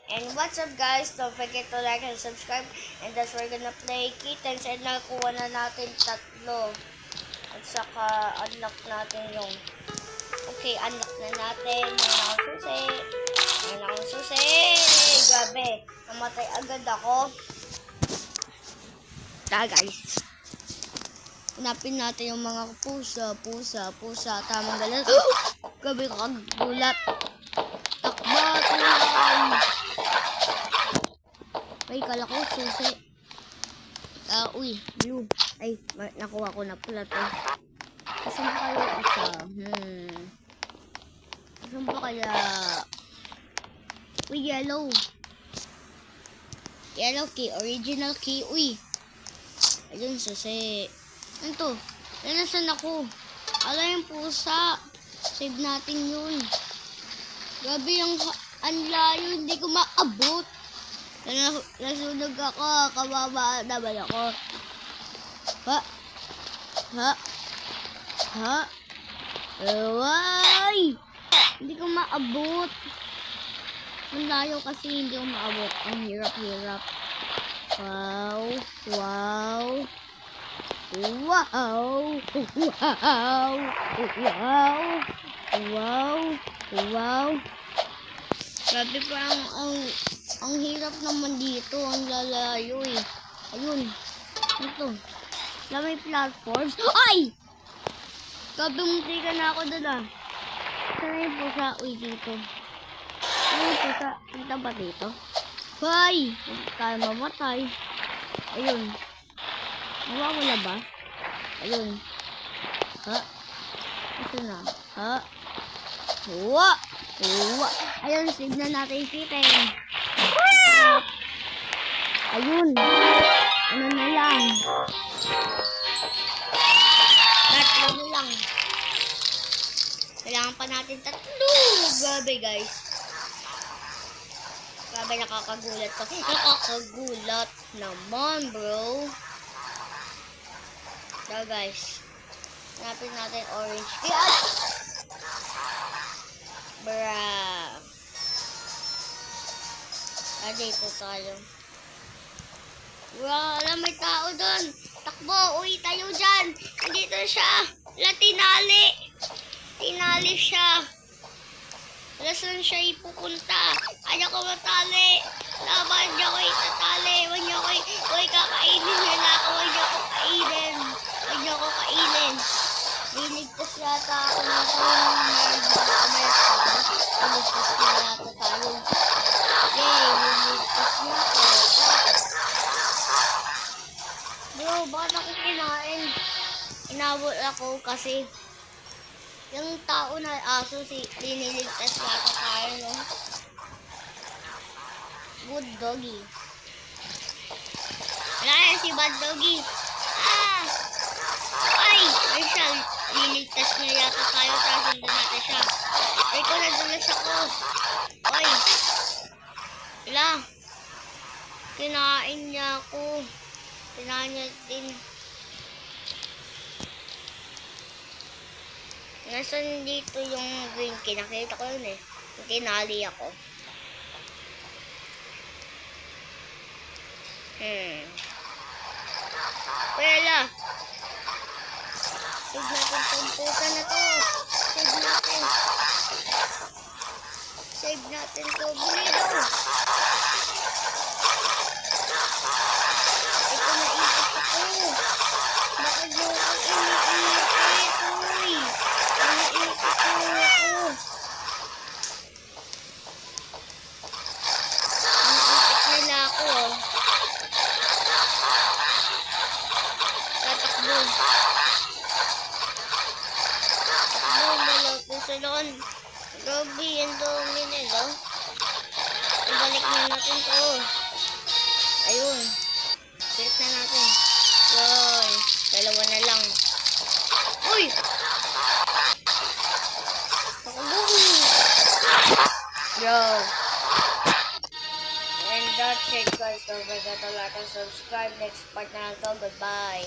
And what's up guys, don't forget to like and subscribe. And that's we're gonna play kittens. And nakuha na natin 3. At saka unlock natin yung unlock na natin. Yan akong susi. Grabe, namatay agad ako. Guys, hanapin natin yung mga pusa. Tamang galas. Grabe, kakagulat. Takbo, tulay. Ay, kala ko susi. Uy, blue. Ay, nakuha ko na pula to. Saan pa kayo isa? Saan pa kaya? Uy, yellow. Yellow key, original key. Uy. Ayun, susi. Ano to? Nasaan ako? Ala yung pusa. Save natin yun. Grabe yung anlayo. Hindi ko maabot. Nasunog ako. Kawawa naman ako. Ay! Hindi ko maabot. Ang layo kasi hindi ko maabot. Ang hirap. Wow. Grabe pa ang hirap naman dito. Ang lalayo eh. Ayun. Ito. May platforms. Ay! Grabe, muntika na ako doon ah. Saan yung pusa? Uy, dito. Saan yung pusa? Punta ba dito? Hoy! Hindi tayo mamatay. Ayun. Nawawala ba? Ayun. Ito na. Ayun, save na natin yung kitten. Ayun. Ano na lang. 3 na lang. Kailangan pa natin 3. Grabe guys. Grabe, nakakagulat to. Nakakagulat naman bro. So guys, hanapin natin orange. Dito tayo. Wala, may tao doon. Takbo, uy, tayo dyan. Nandito siya. Tinali siya. Wala saan siya ipupunta. Ayaw ko matali. Laban niya ko itatali. Huwag niyo ko kakainin nila ako. Huwag niyo ko kainin. Niligtas yata ako ng niligtas na yata tayo. Yay, niligtas niya ako. Bro, bakit ako kinain? Inabot ako kasi yung tao na aso diniligtas yata tayo, no? Good doggy. Wala yan si bad doggy. Ay siya. Niligtas niya yata tayo. Tapos hindi natin siya. Ay ko, nadulas ako. Ay. Wala. Kinain niya ako. Kinain niya din. Nasaan dito yung green key? Nakita ko yun eh. Tinali ako. Wala. Save natin itong pusa na to. Save natin to. Bulido. Ito, naipit ako. Bakit mo ako iniipit? Uy. Iniipit mo ako. Iniipit nila ako. Tatakbo. Salon. Grabe, ang dami nila. Ibalik na natin to. Ayun. Balik na natin. Yun. 2 na lang. Uy! Yo. And that's it guys. Don't forget to like and subscribe. Next part na to. Goodbye.